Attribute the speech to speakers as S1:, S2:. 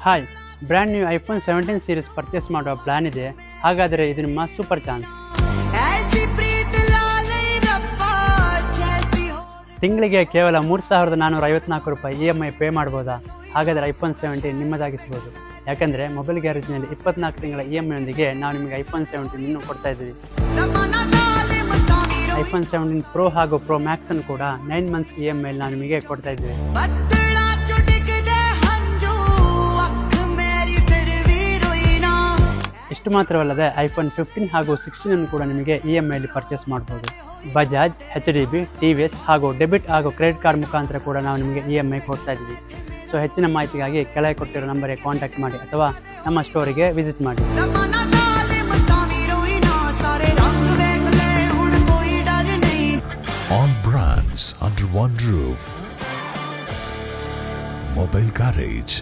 S1: Hi, brand new iPhone 17 series purchase ಮಾಡುವ plan ಇದೆ. ಹಾಗಾದರೆ ಇದು ನಿಮ್ಮ ಸೂಪರ್ ಚಾನ್ಸ್. ತಿಂಗಳಿಗೆ ಕೇವಲ 3,454 ರೂಪಾಯಿ EMI ಪೇ ಮಾಡ್ಬೋದಾ? ಹಾಗಾದರೆ ಐಫೋನ್ 17 ನಿಮ್ಮದಾಗಿಸ್ಬೋದು. ಯಾಕಂದರೆ ಮೊಬೈಲ್ ಗ್ಯಾರೇಜ್ನಲ್ಲಿ 24 ತಿಂಗಳ EMI ಯೊಂದಿಗೆ ನಾವು ನಿಮಗೆ ಐಫೋನ್ 17 ಇನ್ನೂ ಕೊಡ್ತಾ ಇದ್ದೀವಿ. ಐಫೋನ್ 17 ಪ್ರೋ ಹಾಗೂ ಪ್ರೋ ಮ್ಯಾಕ್ಸ್ ಅನ್ನು ಕೂಡ 9 ಮಂತ್ಸ್ EMI ನಾವು ನಿಮಗೆ ಕೊಡ್ತಾ ಇದ್ದೀವಿ. ಇಷ್ಟು ಮಾತ್ರವಲ್ಲದೆ ಐಫೋನ್ 15 ಹಾಗೂ 16 ಅನ್ನು ಕೂಡ ನಿಮಗೆ EMI ಅಲ್ಲಿ ಪರ್ಚೇಸ್ ಮಾಡ್ಬೋದು. ಬಜಾಜ್, HDB, TVS ಹಾಗೂ ಡೆಬಿಟ್ ಹಾಗೂ ಕ್ರೆಡಿಟ್ ಕಾರ್ಡ್ ಮುಖಾಂತರ ಕೂಡ ನಾವು ನಿಮಗೆ EMI ಕೊಡ್ತಾ ಇದ್ದೀವಿ. ಸೊ ಹೆಚ್ಚಿನ ಮಾಹಿತಿಗಾಗಿ ಕೆಳಗೆ ಕೊಟ್ಟಿರೋ ನಂಬರ್ಗೆ ಕಾಂಟ್ಯಾಕ್ಟ್ ಮಾಡಿ ಅಥವಾ ನಮ್ಮ ಸ್ಟೋರಿಗೆ ವಿಸಿಟ್ ಮಾಡಿ.
S2: All brands under one roof. Mobile Garage.